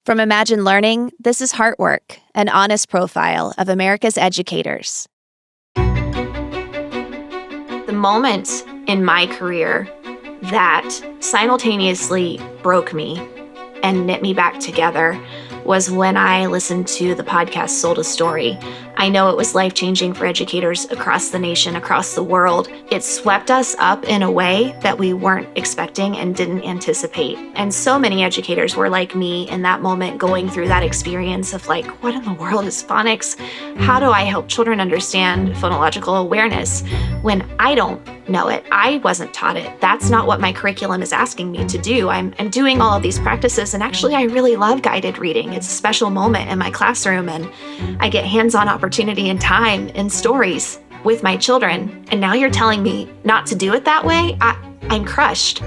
From Imagine Learning, this is Heartwork, an honest profile of America's educators. The moment in my career that simultaneously broke me and knit me back together was when I listened to the podcast Sold a Story. I know it was life-changing for educators across the nation, across the world. It swept us up in a way that we weren't expecting and didn't anticipate. And so many educators were like me in that moment, going through that experience of like, what in the world is phonics? How do I help children understand phonological awareness when I don't know it? I wasn't taught it. That's not what my curriculum is asking me to do. I'm doing all of these practices, and actually I really love guided reading. It's a special moment in my classroom, and I get hands-on opportunity and time in stories with my children. And now you're telling me not to do it that way? I'm crushed.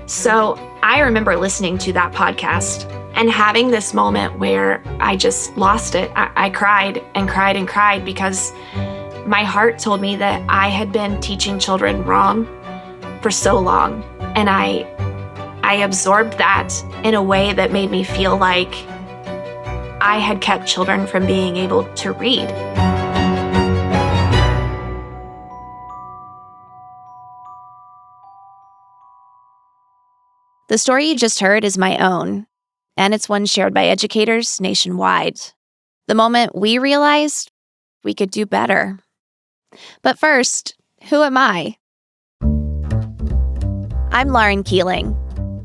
So I remember listening to that podcast and having this moment where I just lost it. I cried and cried and cried because my heart told me that I had been teaching children wrong for so long. And I absorbed that in a way that made me feel like I had kept children from being able to read. The story you just heard is my own, and it's one shared by educators nationwide. The moment we realized we could do better. But first, who am I? I'm Lauren Keeling.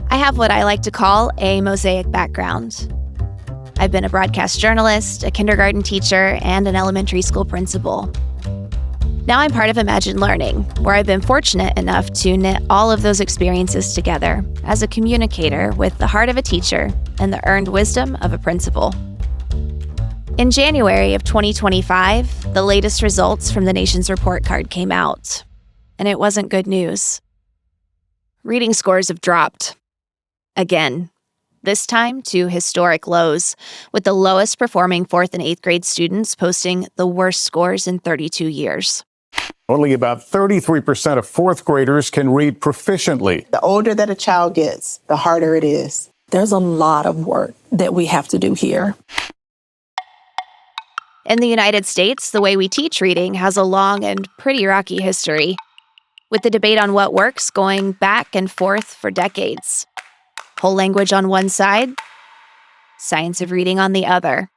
I have what I like to call a mosaic background. I've been a broadcast journalist, a kindergarten teacher, and an elementary school principal. Now I'm part of Imagine Learning, where I've been fortunate enough to knit all of those experiences together as a communicator with the heart of a teacher and the earned wisdom of a principal. In January of 2025, the latest results from the nation's report card came out, and it wasn't good news. Reading scores have dropped. Again. This time to historic lows, with the lowest performing 4th and 8th grade students posting the worst scores in 32 years. Only about 33% of 4th graders can read proficiently. The older that a child gets, the harder it is. There's a lot of work that we have to do here. In the United States, the way we teach reading has a long and pretty rocky history, with the debate on what works going back and forth for decades. Whole language on one side, science of reading on the other.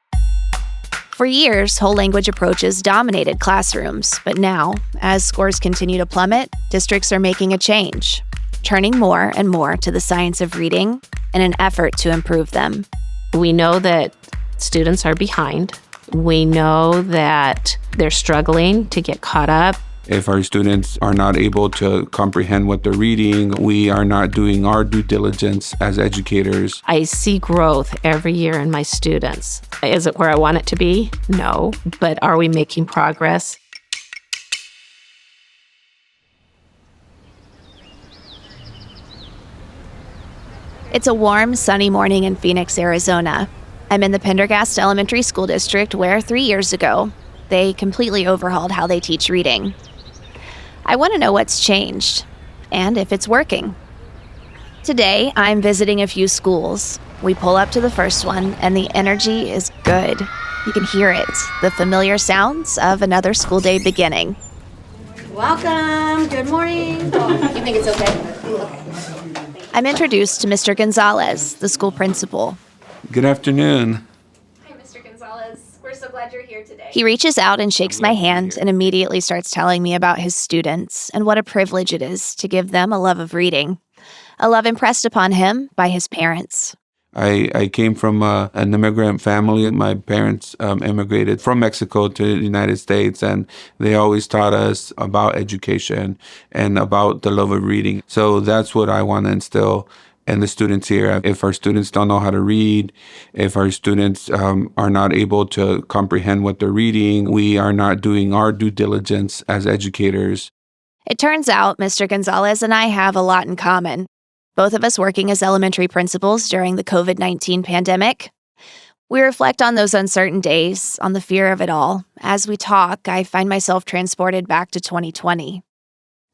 For years, whole language approaches dominated classrooms, but now, as scores continue to plummet, districts are making a change, turning more and more to the science of reading in an effort to improve them. We know that students are behind. We know that they're struggling to get caught up. If our students are not able to comprehend what they're reading, we are not doing our due diligence as educators. I see growth every year in my students. Is it where I want it to be? No. But are we making progress? It's a warm, sunny morning in Phoenix, Arizona. I'm in the Pendergast Elementary School District where 3 years ago, they completely overhauled how they teach reading. I want to know what's changed and if it's working. Today, I'm visiting a few schools. We pull up to the first one, and the energy is good. You can hear it, the familiar sounds of another school day beginning. Welcome. Good morning. You think it's okay? I'm introduced to Mr. Gonzalez, the school principal. Good afternoon. We're so glad you're here today. He reaches out and shakes my hand and immediately starts telling me about his students and what a privilege it is to give them a love of reading, a love impressed upon him by his parents. I came from an immigrant family. My parents immigrated from Mexico to the United States, and they always taught us about education and about the love of reading. So that's what I want to instill in the students here. If our students don't know how to read, if our students are not able to comprehend what they're reading, we are not doing our due diligence as educators. It turns out Mr. Gonzalez and I have a lot in common. Both of us working as elementary principals during the COVID-19 pandemic. We reflect on those uncertain days, on the fear of it all. As we talk, I find myself transported back to 2020.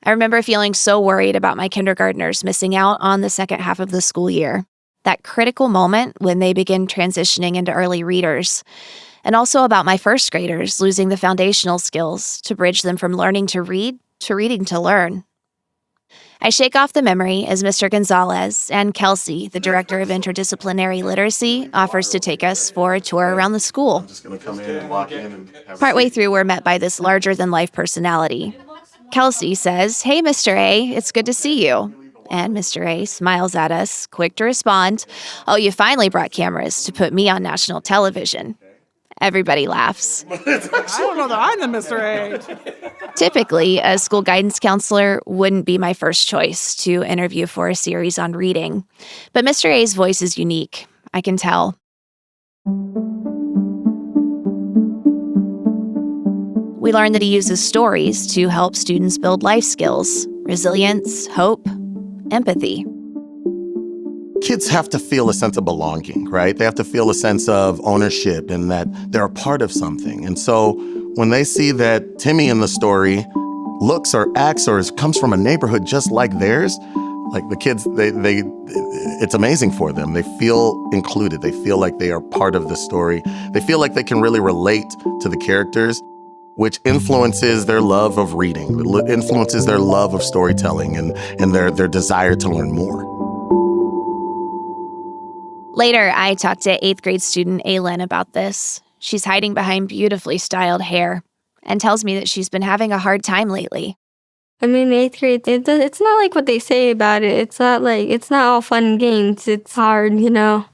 I remember feeling so worried about my kindergartners missing out on the second half of the school year. that critical moment when they begin transitioning into early readers, and also about my first graders losing the foundational skills to bridge them from learning to read to reading to learn. I shake off the memory as Mr. Gonzalez and Kelsey, the director of interdisciplinary literacy, offers to take us for a tour around the school. Partway through, we're met by this larger-than-life personality. Kelsey says, "Hey, Mr. A, it's good to see you." And Mr. A smiles at us, quick to respond, "Oh, you finally brought cameras to put me on national television." Everybody laughs. I don't know that I'm the Mr. A. Typically, a school guidance counselor wouldn't be my first choice to interview for a series on reading. But Mr. A's voice is unique. I can tell. We learn that he uses stories to help students build life skills, resilience, hope, empathy. Kids have to feel a sense of belonging, right? They have to feel a sense of ownership and that they're a part of something. And so when they see that Timmy in the story looks or acts or comes from a neighborhood just like theirs, like the kids, it's amazing for them. They feel included. They feel like they are part of the story. They feel like they can really relate to the characters, which influences their love of reading, influences their love of storytelling and their desire to learn more. Later, I talked to 8th grade student Aylin about this. She's hiding behind beautifully styled hair and tells me that she's been having a hard time lately. I mean, 8th grade, it's not like what they say about it. It's not all fun and games. It's hard, you know.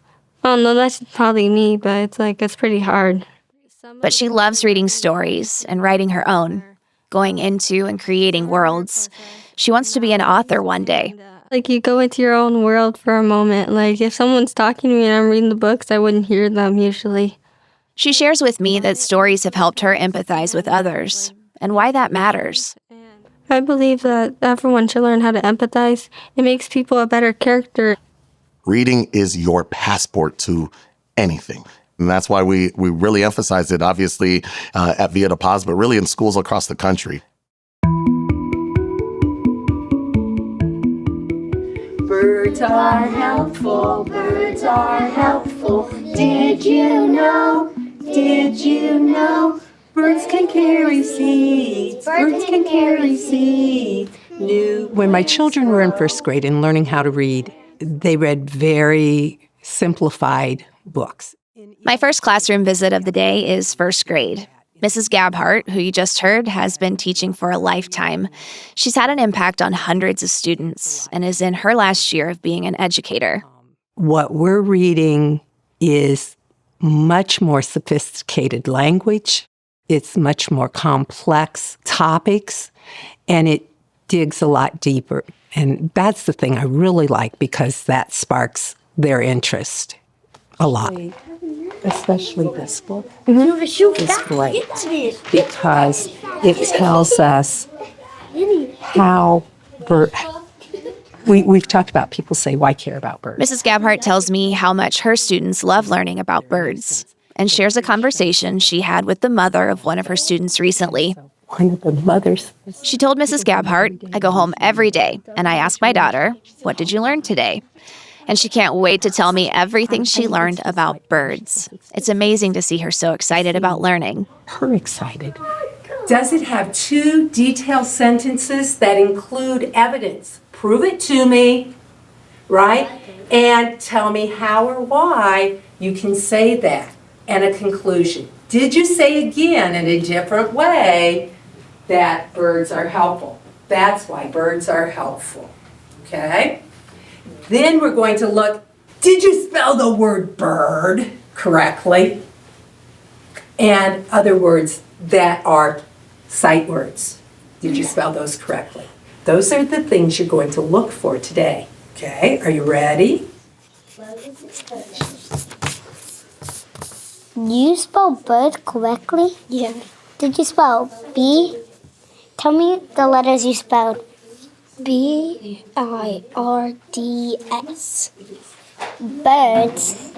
Oh, no, that's probably me, but it's pretty hard. But she loves reading stories and writing her own, going into and creating worlds. She wants to be an author one day. You go into your own world for a moment. If someone's talking to me and I'm reading the books, I wouldn't hear them usually. She shares with me that stories have helped her empathize with others and why that matters. I believe that everyone should learn how to empathize. It makes people a better character. Reading is your passport to anything. And that's why we really emphasize it, obviously, at Via de Paz, but really in schools across the country. Birds are helpful, birds are helpful. Did you know, birds can carry seeds, birds can carry seeds. When my children were in first grade and learning how to read, they read very simplified books. My first classroom visit of the day is first grade. Mrs. Gabhart, who you just heard, has been teaching for a lifetime. She's had an impact on hundreds of students and is in her last year of being an educator. What we're reading is much more sophisticated language. It's much more complex topics, and it digs a lot deeper. And that's the thing I really like because that sparks their interest a lot. Especially this book is great because it tells us how we've talked about people say, why care about birds? Mrs. Gabhart tells me how much her students love learning about birds and shares a conversation she had with the mother of one of her students recently. One of the mothers. She told Mrs. Gabhart, "I go home every day and I ask my daughter, what did you learn today?" And she can't wait to tell me everything she learned about birds. It's amazing to see her so excited about learning. Her excited. Does it have 2 detailed sentences that include evidence? Prove it to me, right? And tell me how or why you can say that. And a conclusion. Did you say again in a different way that birds are helpful? That's why birds are helpful, okay? Then we're going to look, did you spell the word bird correctly? And other words that are sight words. Did you spell those correctly? Those are the things you're going to look for today. Okay, are you ready? You spell bird correctly? Yeah. Did you spell B? Tell me the letters you spelled. B-I-R-D-S. Birds.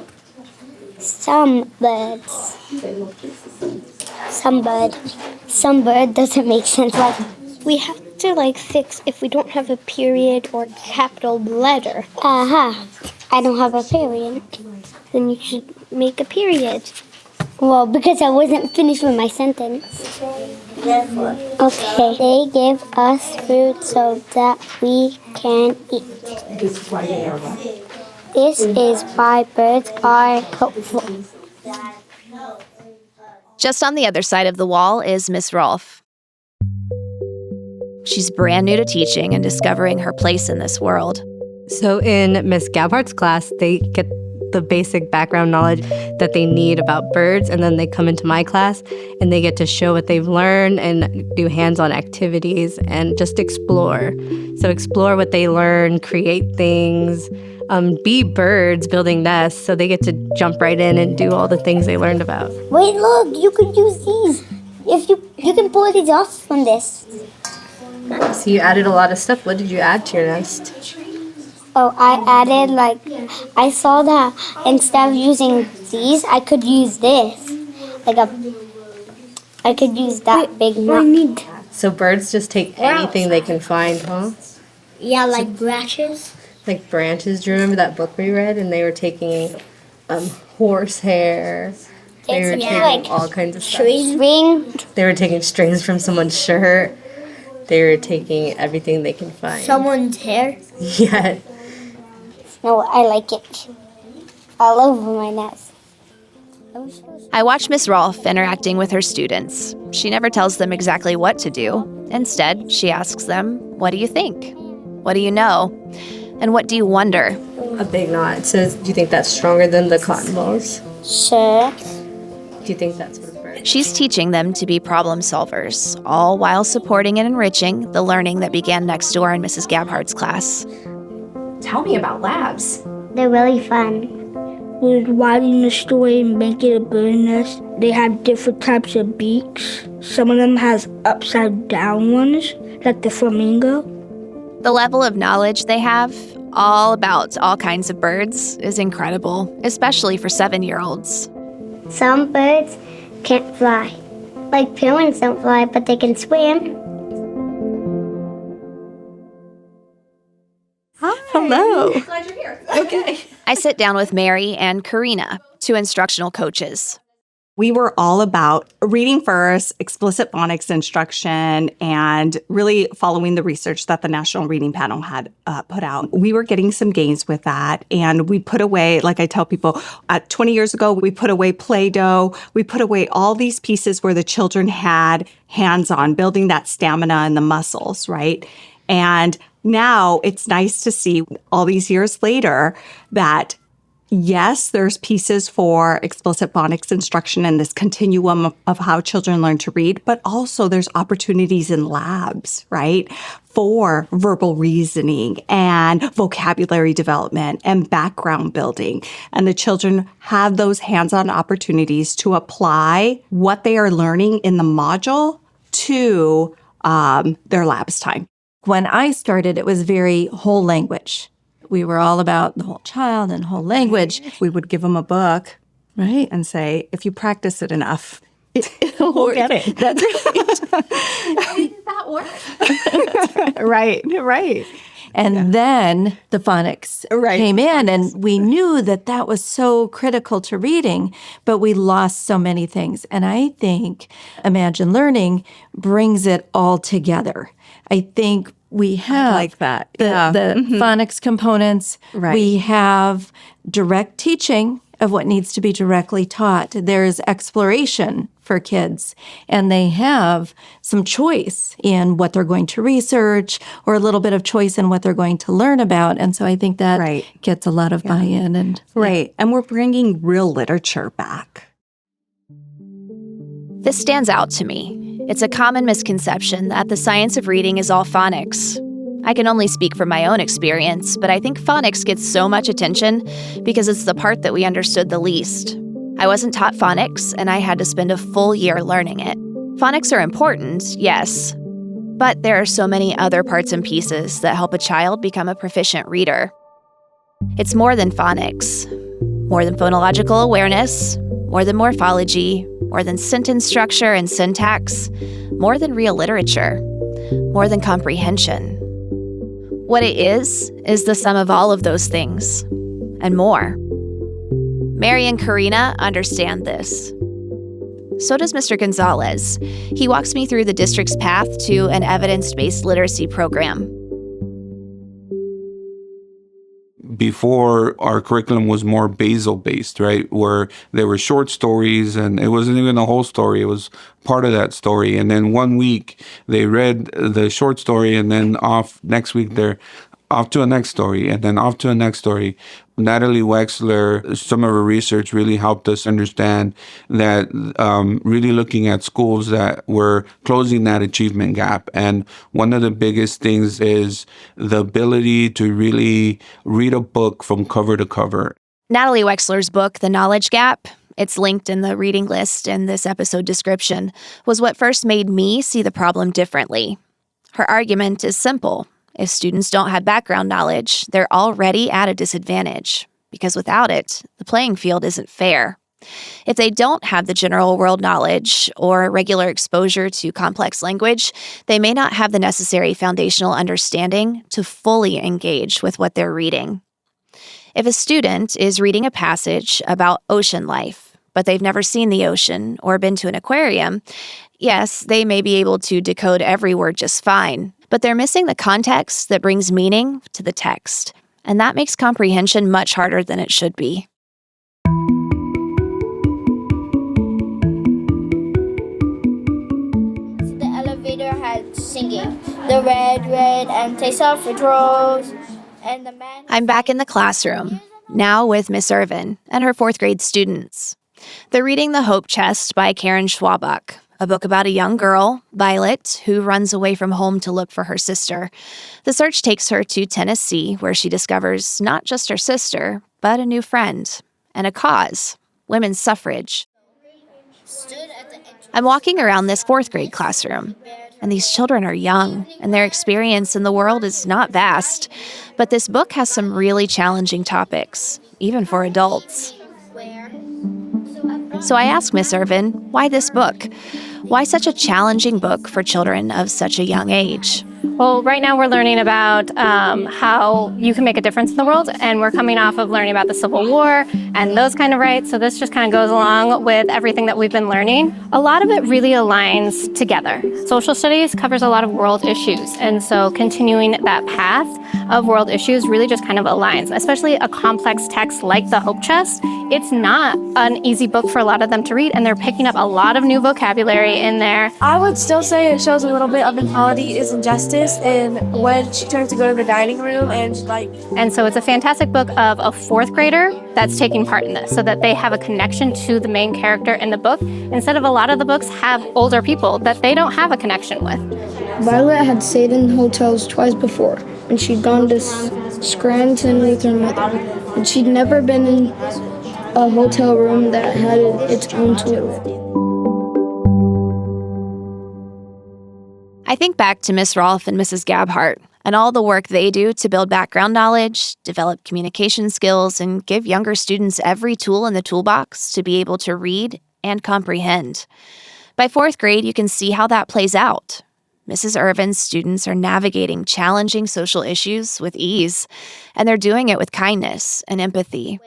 Some birds. Some bird. Some bird doesn't make sense. We have to fix if we don't have a period or capital letter. Uh-huh. I don't have a period. Then you should make a period. Well, because I wasn't finished with my sentence. Okay. They give us food so that we can eat. This is why birds are helpful. Just on the other side of the wall is Miss Rolfe. She's brand new to teaching and discovering her place in this world. So in Miss Gabhardt's class, they get the basic background knowledge that they need about birds, and then they come into my class and they get to show what they've learned and do hands-on activities and just explore. So explore what they learn, create things, be birds building nests, so they get to jump right in and do all the things they learned about. Wait, look, you could use these. If you can pull these off from this. So you added a lot of stuff. What did you add to your nest? Oh, I added, I saw that instead of using these, I could use this. I could use that big nut. So birds just take anything they can find, huh? Yeah, like branches. Like branches. Do you remember that book we read? And they were taking horsehair. They were taking all kinds of stuff. String. They were taking strings from someone's shirt. They were taking everything they can find. Someone's hair. Yeah. No, I like it. All over my nest. I watch Miss Rolfe interacting with her students. She never tells them exactly what to do. Instead, she asks them, "What do you think? What do you know? And what do you wonder?" A big knot. So do you think that's stronger than the cotton balls? Sure. Do you think that's what a bird? She's teaching them to be problem solvers, all while supporting and enriching the learning that began next door in Mrs. Gabhardt's class. Tell me about labs. They're really fun. We're writing the story and make it a bird nest. They have different types of beaks. Some of them has upside down ones, like the flamingo. The level of knowledge they have, all about all kinds of birds, is incredible, especially for 7-year-olds. Some birds can't fly. Like penguins don't fly, but they can swim. Hello. Glad you're here. Okay. I sit down with Mary and Karina, 2 instructional coaches. We were all about reading first, explicit phonics instruction, and really following the research that the National Reading Panel had put out. We were getting some gains with that, and we put away, like I tell people, 20 years ago, we put away Play-Doh. We put away all these pieces where the children had hands-on, building that stamina and the muscles, right? And now it's nice to see all these years later that yes, there's pieces for explicit phonics instruction and this continuum of how children learn to read, but also there's opportunities in labs, right, for verbal reasoning and vocabulary development and background building. And the children have those hands-on opportunities to apply what they are learning in the module to their labs time. When I started, it was very whole language. We were all about the whole child and whole language. We would give them a book, right, and say, if you practice it enough, we'll get it. That's right. How did that work? Right. And then the phonics came in, and we knew that that was so critical to reading, but we lost so many things. And I think Imagine Learning brings it all together. I think we have the phonics components. Right. We have direct teaching of what needs to be directly taught. There's exploration for kids, and they have some choice in what they're going to research or a little bit of choice in what they're going to learn about. And so I think that gets a lot of buy-in. And and we're bringing real literature back. This stands out to me. It's a common misconception that the science of reading is all phonics. I can only speak from my own experience, but I think phonics gets so much attention because it's the part that we understood the least. I wasn't taught phonics, and I had to spend a full year learning it. Phonics are important, yes, but there are so many other parts and pieces that help a child become a proficient reader. It's more than phonics, more than phonological awareness, more than morphology, more than sentence structure and syntax, more than real literature, more than comprehension. What it is the sum of all of those things. and more. Mary and Karina understand this. So does Mr. Gonzalez. He walks me through the district's path to an evidence-based literacy program. Before, our curriculum was more basal-based, right? Where there were short stories, and it wasn't even a whole story. It was part of that story. And then one week, they read the short story, and then next week, they're off to a next story, and then off to a next story. Natalie Wexler, some of her research really helped us understand that really looking at schools that were closing that achievement gap. And one of the biggest things is the ability to really read a book from cover to cover. Natalie Wexler's book, The Knowledge Gap, it's linked in the reading list and this episode description, was what first made me see the problem differently. Her argument is simple. If students don't have background knowledge, they're already at a disadvantage, because without it, the playing field isn't fair. If they don't have the general world knowledge or regular exposure to complex language, they may not have the necessary foundational understanding to fully engage with what they're reading. If a student is reading a passage about ocean life, but they've never seen the ocean or been to an aquarium, yes, they may be able to decode every word just fine, but they're missing the context that brings meaning to the text, and that makes comprehension much harder than it should be. The elevator had singing. The red, and taste of fruit rolls, and the man... I'm back in the classroom, now with Miss Irvin and her 4th grade students. They're reading The Hope Chest by Karen Schwabach, a book about a young girl, Violet, who runs away from home to look for her sister. The search takes her to Tennessee, where she discovers not just her sister, but a new friend and a cause, women's suffrage. I'm walking around this 4th grade classroom, and these children are young, and their experience in the world is not vast. But this book has some really challenging topics, even for adults. So I asked Miss Irvin, why this book? Why such a challenging book for children of such a young age? Well, right now we're learning about how you can make a difference in the world, and we're coming off of learning about the Civil War and those kind of rights, so this just kind of goes along with everything that we've been learning. A lot of it really aligns together. Social studies covers a lot of world issues, and so continuing that path of world issues really just kind of aligns, especially a complex text like The Hope Chest. It's not an easy book for a lot of them to read, and they're picking up a lot of new vocabulary in there. I would still say it shows a little bit of inequality is injustice, and when she turns to go to the dining room and so it's a fantastic book of a 4th grader that's taking part in this so that they have a connection to the main character in the book instead of a lot of the books have older people that they don't have a connection with. Violet had stayed in hotels twice before, and she'd gone to Scranton with her mother, and she'd never been in a hotel room that had its own toilet. I think back to Miss Rolfe and Mrs. Gabhart and all the work they do to build background knowledge, develop communication skills, and give younger students every tool in the toolbox to be able to read and comprehend. By 4th grade, you can see how that plays out. Mrs. Irvin's students are navigating challenging social issues with ease, and they're doing it with kindness and empathy.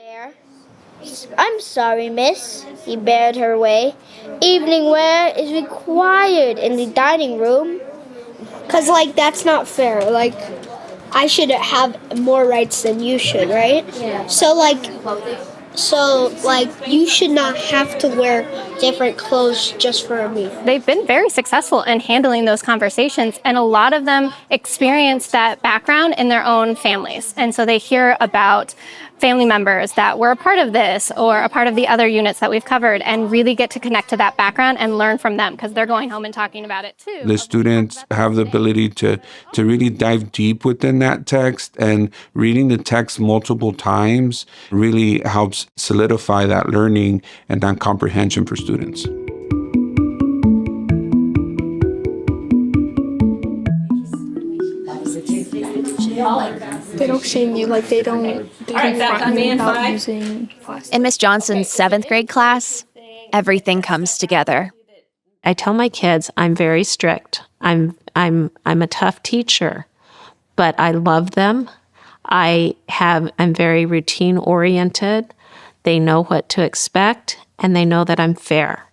I'm sorry, miss. He bared her way. Evening wear is required in the dining room. Because, that's not fair. I should have more rights than you should, right? Yeah. So, you should not have to wear different clothes just for me. They've been very successful in handling those conversations, and a lot of them experience that background in their own families. And so they hear about family members that were a part of this or a part of the other units that we've covered and really get to connect to that background and learn from them because they're going home and talking about it too. The students have the ability to really dive deep within that text, and reading the text multiple times really helps solidify that learning and that comprehension for students. They don't shame you, they don't front you about using plastic. In Miss Johnson's 7th grade class, everything comes together. I tell my kids I'm very strict. I'm a tough teacher, but I love them. I'm very routine oriented. They know what to expect, and they know that I'm fair.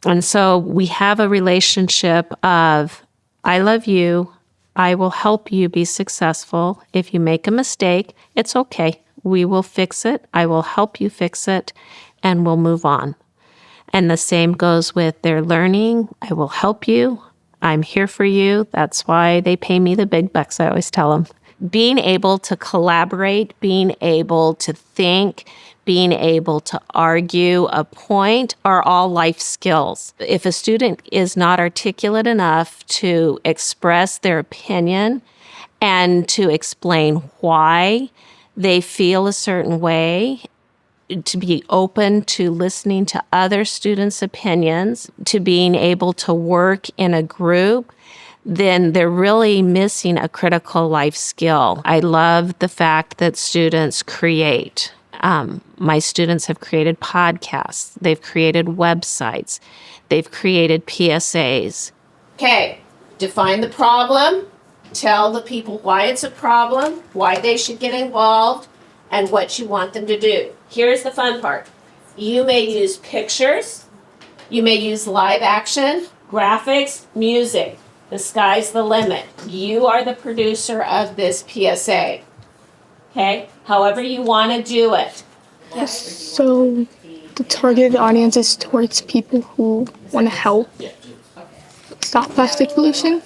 And so we have a relationship of, I love you. I will help you be successful. If you make a mistake, it's okay. We will fix it. I will help you fix it, and we'll move on. And the same goes with their learning. I will help you. I'm here for you. That's why they pay me the big bucks, I always tell them. Being able to collaborate, being able to think, being able to argue a point are all life skills. If a student is not articulate enough to express their opinion and to explain why they feel a certain way, to be open to listening to other students' opinions, to being able to work in a group, then they're really missing a critical life skill. I love the fact that students create. My students have created podcasts. They've created websites. They've created PSAs. Okay, define the problem. Tell the people why it's a problem, why they should get involved, and what you want them to do. Here's the fun part. You may use pictures. You may use live action, graphics, music. The sky's the limit. You are the producer of this PSA. Okay? However you want to do it. So the targeted audience is towards people who want to help stop plastic pollution.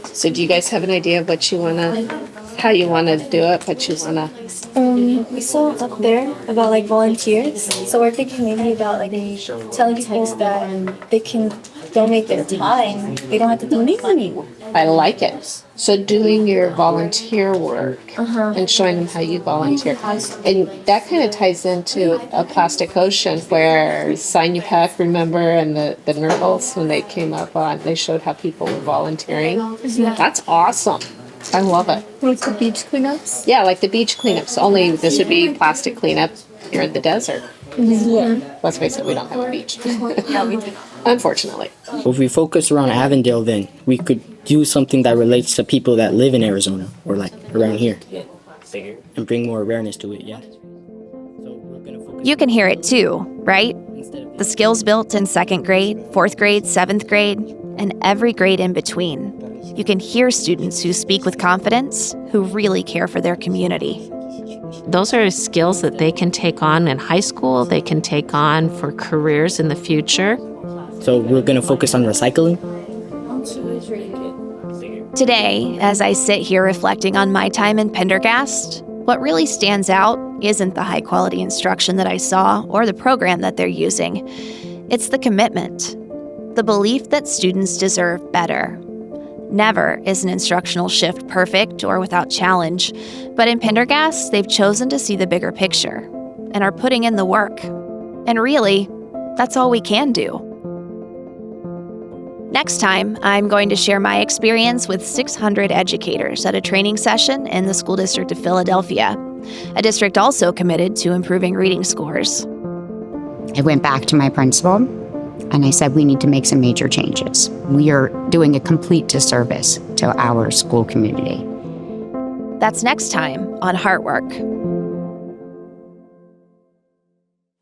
So do you guys have an idea of what you want to, how you want to do it, what you want to? We saw up there about like volunteers, so we're thinking maybe about like telling people that they can donate their time. They don't have to donate money. I like it. So doing your volunteer work and showing them how you volunteer. And that kind of ties into a plastic ocean where Sign You Pack, remember, and the Nurgles, when they came up on, they showed how people were volunteering. That's awesome. I love it. Like the beach cleanups? Yeah, like the beach cleanups, only this would be plastic cleanup here in the desert. Yeah. Let's face it, we don't have a beach. Unfortunately. If we focus around Avondale, then we could do something that relates to people that live in Arizona or like around here and bring more awareness to it, yeah. You can hear it too, right? The skills built in 2nd grade, 4th grade, 7th grade, and every grade in between. You can hear students who speak with confidence, who really care for their community. Those are skills that they can take on in high school, they can take on for careers in the future. So we're going to focus on recycling. Today, as I sit here reflecting on my time in Pendergast, what really stands out isn't the high-quality instruction that I saw or the program that they're using. It's the commitment, the belief that students deserve better. Never is an instructional shift perfect or without challenge, but in Pendergast, they've chosen to see the bigger picture and are putting in the work. And really, that's all we can do. Next time, I'm going to share my experience with 600 educators at a training session in the School District of Philadelphia, a district also committed to improving reading scores. I went back to my principal and I said, we need to make some major changes. We are doing a complete disservice to our school community. That's next time on Heartwork.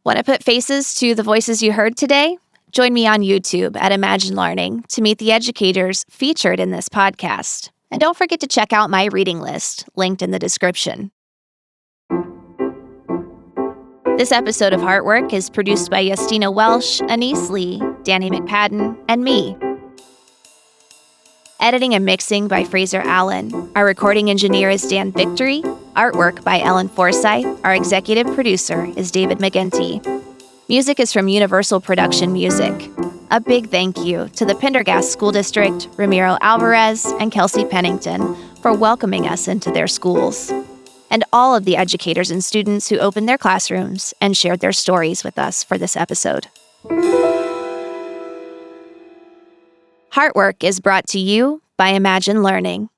Want to put faces to the voices you heard today? Join me on YouTube at Imagine Learning to meet the educators featured in this podcast. And don't forget to check out my reading list, linked in the description. This episode of Heartwork is produced by Justina Welsh, Anise Lee, Danny McPadden, and me. Editing and mixing by Fraser Allen. Our recording engineer is Dan Victory. Artwork by Ellen Forsyth. Our executive producer is David McGinty. Music is from Universal Production Music. A big thank you to the Pendergast School District, Ramiro Alvarez, and Kelsey Pennington for welcoming us into their schools. And all of the educators and students who opened their classrooms and shared their stories with us for this episode. Heartwork is brought to you by Imagine Learning.